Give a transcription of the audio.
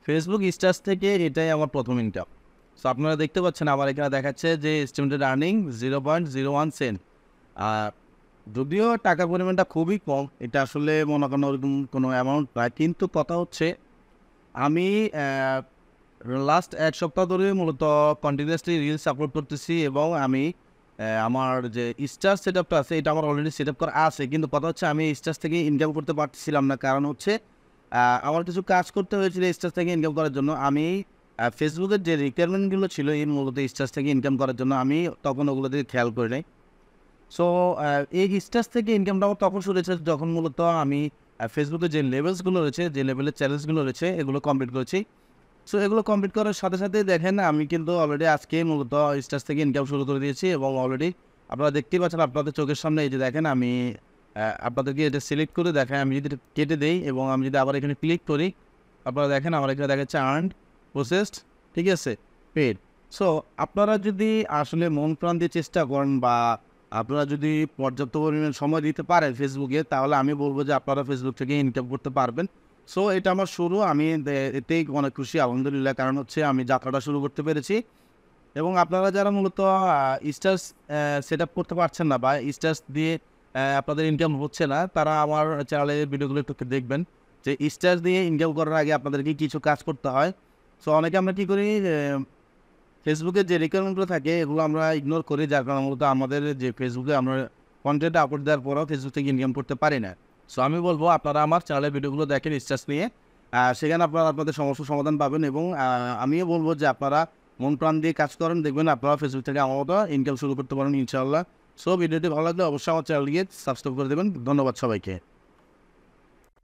Facebook stars থেকে এটাই আমার প্রথম ইনকাম। সো আপনারা দেখতে পাচ্ছেন আমার এখানে দেখাচ্ছে যে এস্টিমেটেড আর্নিং 0.01 সেন্ট। আর যদিও টাকার পরিমাণটা খুবই কম, এটা আসলে মনে করেন ওরকম কোনো অ্যামাউন্ট না, কিন্তু কথা হচ্ছে আমি লাস্ট 1 সপ্তাহ ধরে মূলত কন্টিনিউয়াসলি রিলস আপলোড করতেছি এবং আমি আমার যে স্টার্স সেট আপটা আছে এটা আমার অলরেডি সেট আপ করা আছে, কিন্তু কথা হচ্ছে আমি স্টার্স থেকে ইনকাম করতে পারছিলাম না। কারণ হচ্ছে আমার কিছু কাজ করতে হয়েছিল স্টার্স থেকে ইনকাম করার জন্য। আমি ফেসবুকের যে রিকোয়ারমেন্টগুলো ছিল এই মূলত স্টার্স থেকে ইনকাম করার জন্য আমি তখন ওগুলো দিকে খেয়াল করি নাই। সো এই স্টার্স থেকে ইনকামটা আমার তখন শুরু হয়েছে যখন মূলত আমি ফেসবুকে যে লেভেলসগুলো রয়েছে, যে লেভেলের চ্যালেঞ্জগুলো রয়েছে এগুলো কমপ্লিট করেছি। সো এগুলো কমপ্লিট করার সাথে সাথে দেখেন আমি কিন্তু অলরেডি আজকে মূলত স্টার্স থেকে ইনকাম শুরু করে দিয়েছি এবং অলরেডি আপনারা দেখতেই পাচ্ছেন আপনাদের চোখের সামনে। এই যে দেখেন আমি আপনাদেরকে এটা সিলেক্ট করে দেখাই। আমি যদি এটা কেটে দেই এবং আমি যদি আবার এখানে ক্লিক করি, আপনারা দেখেন আমার এখানে দেখাচ্ছে আর্নড, প্রসেসড, ঠিক আছে, পেড। সো আপনারা যদি আসলে মন প্রাণ দিয়ে চেষ্টা করেন বা আপনারা যদি পর্যাপ্ত পরিমাণ সময় দিতে পারেন ফেসবুকে, তাহলে আমি বলবো যে আপনারা ফেসবুক থেকে ইনকাম করতে পারবেন। সো এটা আমার শুরু, আমি এতেই অনেক খুশি আলহামদুলিল্লাহ। কারণ হচ্ছে আমি যাত্রাটা শুরু করতে পেরেছি। এবং আপনারা যারা মূলত স্টার্স সেট আপ করতে পারছেন না বা স্টার্স দিয়ে আপনাদের ইনকাম হচ্ছে না, তারা আমার চ্যানেলের ভিডিওগুলো একটু দেখবেন যে স্টার্স দিয়ে ইনকাম করার আগে আপনাদেরকে কিছু কাজ করতে হয়। সো অনেকে আমরা কী করি, ফেসবুকের যে রিকোয়ারমেন্টগুলো থাকে এগুলো আমরা ইগনোর করি, যার কারণে মূলত আমাদের যে ফেসবুকে আমরা কন্টেন্ট আপলোড দেওয়ার পরেও ফেসবুক থেকে ইনকাম করতে পারি না। সো আমি বলবো আপনারা আমার চ্যানেলের ভিডিওগুলো দেখেন স্টার্স নিয়ে, সেখানে আপনারা আপনাদের সমস্যার সমাধান পাবেন এবং আমিও বলবো যে আপনারা মন প্রাণ দিয়ে কাজ করেন, দেখবেন আপনারা ফেসবুক থেকে আমার মতো ইনকাম শুরু করতে পারেন ইনশাআল্লাহ। সো ভিডিওটি ভালো লাগলে অবশ্যই আমার চ্যানেলটিকে সাবস্ক্রাইব করে দেবেন। ধন্যবাদ সবাইকে।